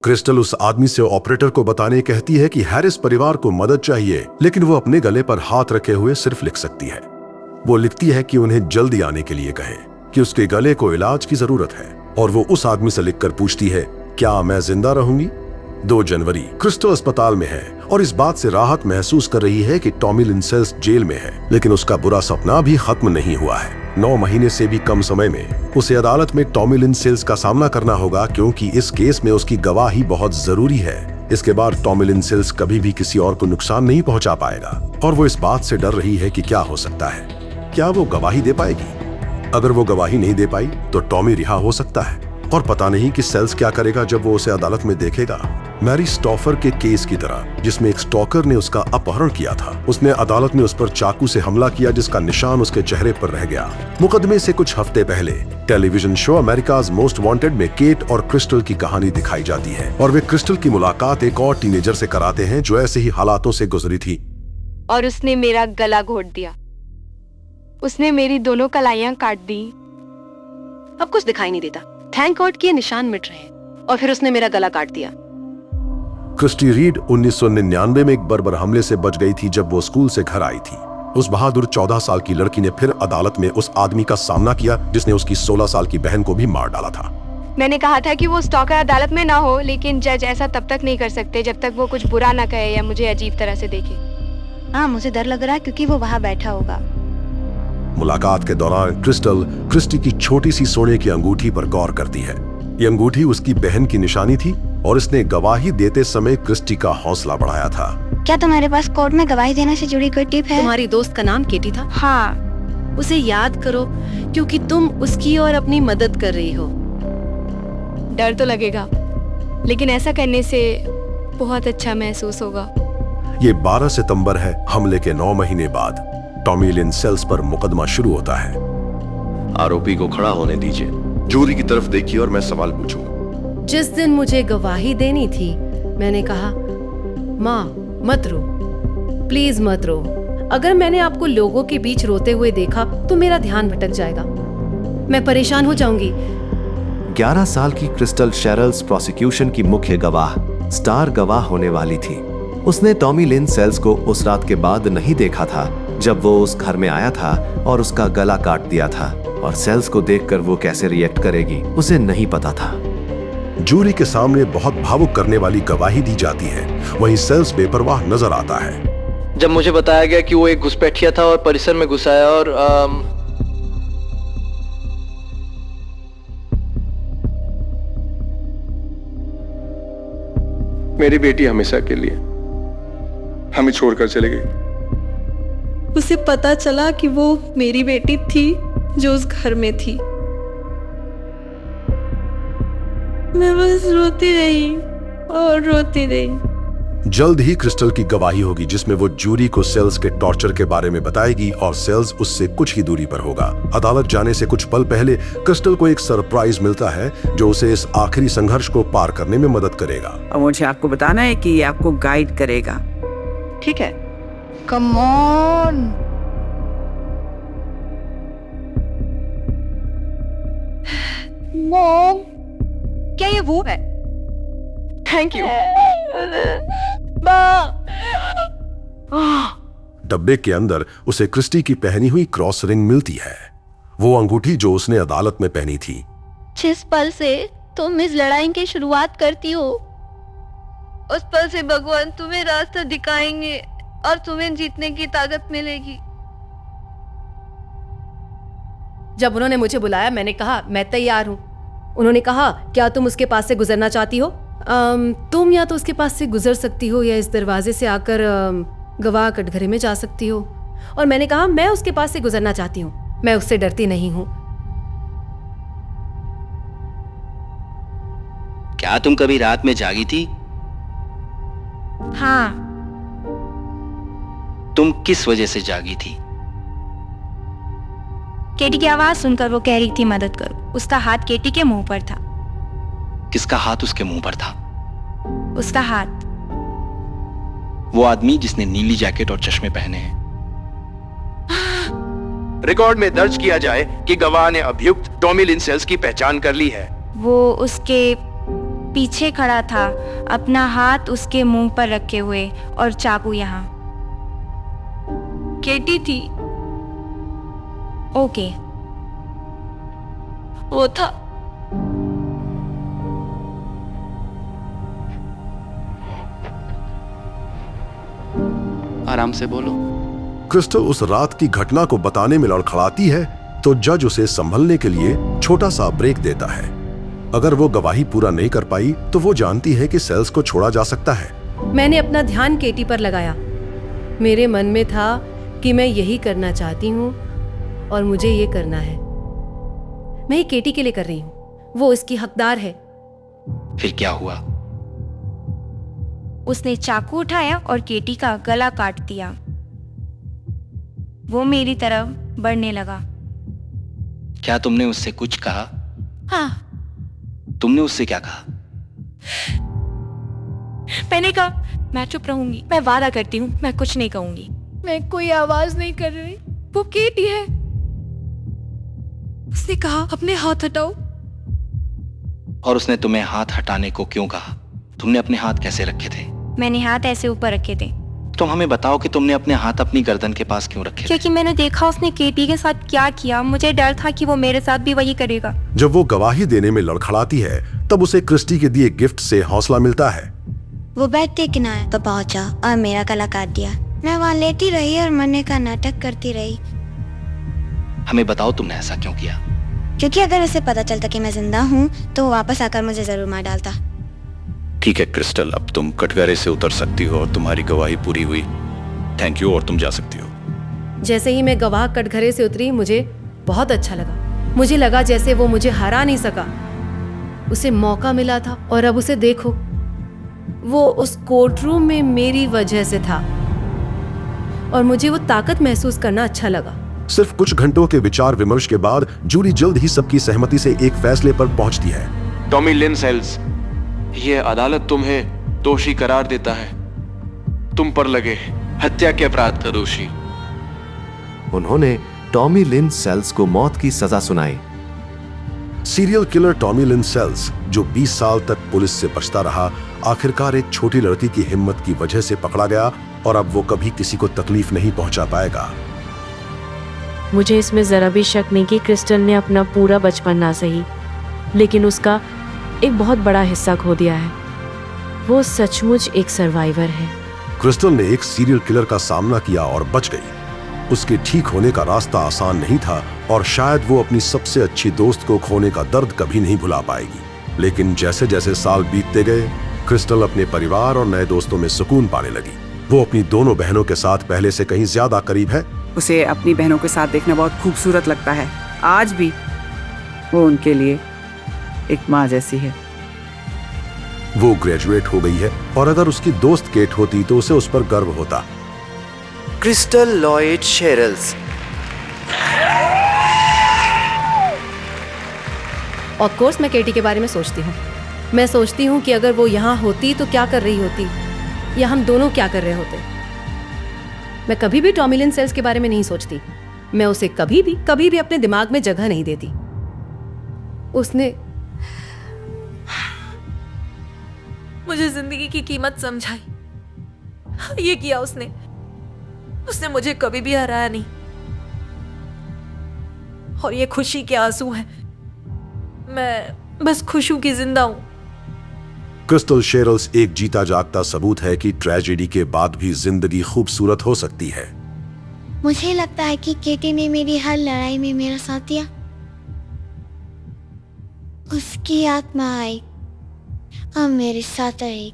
Crystal उस आदमी से ऑपरेटर को बताने कहती है कि हैरिस परिवार को मदद चाहिए, लेकिन वो अपने गले पर हाथ रखे हुए सिर्फ लिख सकती है। वो लिखती है कि उन्हें जल्दी आने के लिए कहें, कि उसके गले को इलाज की जरूरत है, और वो उस आदमी से लिखकर पूछती है, क्या मैं जिंदा रहूंगी? 2 जनवरी क्रिस्टल अस्पताल में है और इस बात से राहत महसूस कर रही है कि टॉमी लिंसेल्स जेल में है, लेकिन उसका बुरा सपना भी खत्म नहीं हुआ है। 9 महीने से भी कम समय में उसे अदालत में टॉमी लिंसेल्स का सामना करना होगा, क्योंकि इस केस में उसकी गवाही बहुत जरूरी है। इसके बाद टॉमी लिंसेल्स कभी भी किसी और को नुकसान नहीं पहुंचा पाएगा, और वो इस बात से डर रही है कि क्या हो सकता है, क्या वो गवाही दे पाएगी? अगर वो गवाही नहीं दे पाई तो टॉमी रिहा हो सकता है, और पता नहीं कि सेल्स क्या करेगा जब वो उसे अदालत में देखेगा। मैरी स्टॉफर के केस की तरह, जिसमें एक स्टॉकर ने उसका अपहरण किया था, उसने अदालत में उस पर चाकू से हमला किया जिसका निशान उसके चेहरे पर रह गया। मुकदमे से कुछ हफ्ते पहले television show America's most wanted में केट और क्रिस्टल की कहानी दिखाई जाती है, और वे क्रिस्टल की मुलाकात एक और टीनेजर से कराते हैं जो ऐसे ही हालातों से गुजरी थी। और उसने मेरा गला घोट दिया। उसने मेरी दोनों कलाइयां काट दी। अब कुछ दिखाई नहीं देता। थैंक गॉड कि ये निशान मिट रहे हैं। और फिर उसने मेरा गला काट दिया। क्रिस्टी रीड 1999 में एक बर्बर हमले से बच गई थी जब वो स्कूल से घर आई थी। उस बहादुर 14 साल की लड़की ने फिर अदालत में उस आदमी का सामना किया जिसने उसकी 16 साल की बहन को भी मार डाला था। मैंने कहा था कि वो स्टॉकर अदालत में ना हो, लेकिन जज ऐसा तब तक नहीं कर सकते जब तक वो कुछ बुरा ना कहे या मुझे अजीब तरह से देखे। हाँ, मुझे डर लग रहा है क्योंकि वो वहाँ बैठा होगा। मुलाकात के दौरान क्रिस्टल क्रिस्टी की छोटी सी सोने की अंगूठी पर गौर करती है। ये अंगूठी उसकी बहन की निशानी थी, और इसने गवाही देते समय क्रिस्टी का हौसला बढ़ाया था। क्या तुम्हारे पास कोर्ट में गवाही देने से जुड़ी कोई टिप है? तुम्हारी दोस्त का नाम केटी था? हाँ। उसे याद करो, क्योंकि तुम उसकी और अपनी मदद कर रही हो। डर तो लगेगा, लेकिन ऐसा करने से बहुत अच्छा महसूस होगा। ये 12 सितंबर है। हमले के 9 महीने बाद टॉमी लिंसेल्स पर मुकदमा शुरू होता है। आरोपी को खड़ा होने दीजिए। जूरी की तरफ देखिए और मैं सवाल पूछूंगा। जिस दिन मुझे गवाही देनी थी, मैंने कहा, माँ मत रो, प्लीज मत रो। अगर मैंने आपको लोगों के बीच रोते हुए देखा तो मेरा ध्यान भटक जाएगा, मैं परेशान हो जाऊंगी। 11 साल की क्रिस्टल शेरल्स प्रोसिक्यूशन की मुख्य गवाह, स्टार गवाह होने वाली थी। उसने टॉमी लिंसेल्स को उस रात के बाद नहीं देखा था जब वो उस घर में आया था और उसका गला काट दिया था, और सेल्स को देखकर वो कैसे रिएक्ट करेगी उसे नहीं पता था। जूरी के सामने बहुत भावुक करने वाली गवाही दी जाती है। वहीं सेल्स बेपरवाह नजर आता है। जब मुझे बताया गया कि वो एक घुसपैठिया था और परिसर में घुस आया और मेरी बेटी हमेशा के लिए हमें छोड़कर चली गई। उसे पता चला कि वो मेरी बेटी थी जो उस घर में थी। मैं बस रोती रही और रोती रही। जल्द ही क्रिस्टल की गवाही होगी जिसमें वो जूरी को सेल्स के टॉर्चर के बारे में बताएगी, और सेल्स उससे कुछ ही दूरी पर होगा। अदालत जाने से कुछ पल पहले क्रिस्टल को एक सरप्राइज मिलता है जो उसे इस आखिरी संघर्ष को पार करने में मदद करेगा। और मुझे आपको बताना है कि ये आपको गाइड करेगा। ठीक है, कम ऑन। मॉम, क्या ये वो है? Thank you. डब्बे के अंदर उसे क्रिस्टी की पहनी हुई क्रॉस रिंग मिलती है, वो अंगूठी जो उसने अदालत में पहनी थी। जिस पल से तुम इस लड़ाई की शुरुआत करती हो, उस पल से भगवान तुम्हें रास्ता दिखाएंगे और तुम्हें जीतने की ताकत मिलेगी। जब उन्होंने मुझे बुलाया, मैंने कहा मैं तैयार हूँ। उन्होंने कहा, क्या तुम उसके पास से गुजरना चाहती हो? तुम या तो उसके पास से गुजर सकती हो या इस दरवाजे से आकर गवाह कटघरे में जा सकती हो। और मैंने कहा, मैं उसके पास से गुजरना चाहती हूँ, मैं उससे डरती नहीं हूँ। क्या तुम कभी रात में जागी थी? हाँ। तुम किस वजह से जागी थी? केटी की आवाज सुनकर वो कह रही थी मदद करो। उसका हाथ केटी के मुंह पर था। किसका हाथ उसके मुंह पर था? उसका हाथ। वो आदमी जिसने नीली जैकेट और चश्मे पहने हैं। रिकॉर्ड में दर्ज किया जाए कि गवाह ने अभियुक्त टॉमी लिंसेल्स की पहचान कर ली है। वो उसके पीछे खड़ा था, अपना हाथ उसके मुंह पर रखे हुए और चाकू यहाँ। केटी थी। ओके। वो था। आराम से बोलो। क्रिस्टल उस रात की घटना को बताने में लड़खड़ाती है तो जज उसे संभलने के लिए छोटा सा ब्रेक देता है। अगर वो गवाही पूरा नहीं कर पाई तो वो जानती है कि सेल्स को छोड़ा जा सकता है। मैंने अपना ध्यान केटी पर लगाया। मेरे मन में था कि मैं यही करना चाहती हूँ और मुझे ये करना है। मैं ये केटी के लिए कर रही हूँ, वो इसकी हकदार है। फिर क्या हुआ? उसने चाकू उठाया और केटी का गला काट दिया। वो मेरी तरफ बढ़ने लगा। क्या तुमने उससे कुछ कहा? हाँ। तुमने उससे क्या कहा? मैंने कहा मैं चुप रहूंगी, मैं वादा करती हूँ मैं कुछ नहीं कहूंगी। मैं कोई आवाज नहीं कर रही, वो केटी है। उसने कहा अपने हाथ हटाओ। और उसने तुम्हें हाथ हटाने को क्यों कहा? तुमने अपने हाथ कैसे रखे थे? मैंने हाथ ऐसे ऊपर रखे थे। तुम हमें बताओ कि तुमने अपने हाथ अपनी गर्दन के पास क्यों रखे थे? क्योंकि मैंने देखा उसने केटी के साथ क्या किया। मुझे डर था कि वो मेरे साथ भी वही करेगा। जब वो गवाही देने में लड़खड़ाती है तब उसे क्रिस्टी के दिए गिफ्ट से हौसला मिलता है। वो बेड के किनारे तो पहुंचा और मेरा गला काट दिया। मैं वहाँ लेटी रही और मरने का नाटक करती रही। हमें बताओ तुमने ऐसा क्यों किया? क्योंकि अगर उसे पता चलता कि मैं जिंदा हूँ तो वो वापस आकर मुझे जरूर मार डालता। ठीक है क्रिस्टल, अब तुम कटघरे से उतर सकती हो और तुम्हारी गवाही पूरी हुई। थैंक यू, और तुम जा सकती हो। जैसे ही मैं गवाह कटघरे से उतरी मुझे बहुत अच्छा लगा। मुझे लगा जैसे वो मुझे हरा नहीं सका। उसे मौका मिला था और अब उसे देखो, वो उस कोर्ट रूम में मेरी वजह से था और मुझे वो ताकत महसूस करना अच्छा लगा। सिर्फ कुछ घंटों के विचार विमर्श के बाद जूरी जल्द ही सबकी सहमति से एक फैसले पर पहुंचती है। टॉमी लिन सेल्स, ये अदालत तुम्हें दोषी करार देता है। तुम पर लगे हत्या के अपराध का दोषी। उन्होंने टॉमी लिन सेल्स को मौत की सजा सुनाई। सीरियल किलर टॉमी लिन सेल्स, जो 20 साल तक पुलिस से बचता रहा, आखिरकार एक छोटी लड़की की हिम्मत की वजह से पकड़ा गया और अब वो कभी किसी को तकलीफ नहीं पहुंचा पाएगा। मुझे इसमें जरा भी शक नहीं कि क्रिस्टल ने अपना पूरा बचपन ना सही, लेकिन उसका एक बहुत बड़ा हिस्सा खो दिया है। वो सचमुच एक सर्वाइवर है। क्रिस्टल ने एक सीरियल किलर का सामना किया और बच गई। उसके ठीक होने का रास्ता आसान नहीं था और शायद वो अपनी सबसे अच्छी दोस्त को खोने का दर्द कभी नहीं भुला पाएगी। लेकिन जैसे जैसे साल बीतते गए, क्रिस्टल अपने परिवार और नए दोस्तों में सुकून पाने लगी। वो अपनी दोनों बहनों के साथ पहले से कहीं ज्यादा करीब है। उसे अपनी बहनों के साथ देखना बहुत खूबसूरत लगता है। आज भी वो उनके लिए एक माँ जैसी है। वो ग्रेजुएट हो गई है और अगर उसकी दोस्त केट होती तो उसे उस पर गर्व होता। Crystal Lloyd Sherrells. Of course मैं केटी के बारे में सोचती हूँ। मैं सोचती हूँ कि अगर वो यहाँ होती तो क्या कर रही होती, या हम दोनों क्या कर रहे होते। मैं कभी भी टॉमी लिन सेल्स के बारे में नहीं सोचती। मैं उसे कभी भी अपने दिमाग में जगह नहीं देती। उसने मुझे जिंदगी की कीमत समझाई। ये किया उसने मुझे कभी भी हराया नहीं। और ये खुशी के आंसू हैं। मैं बस खुश हूं कि जिंदा हूं। क्रिस्टल शेरल्स एक जीता जागता सबूत है कि ट्रेजेडी के बाद भी जिंदगी खूबसूरत हो सकती है। मुझे लगता है कि केटी ने मेरी हर लड़ाई में मेरा साथ दिया। उसकी आत्मा आई और मेरे साथ रहेगी।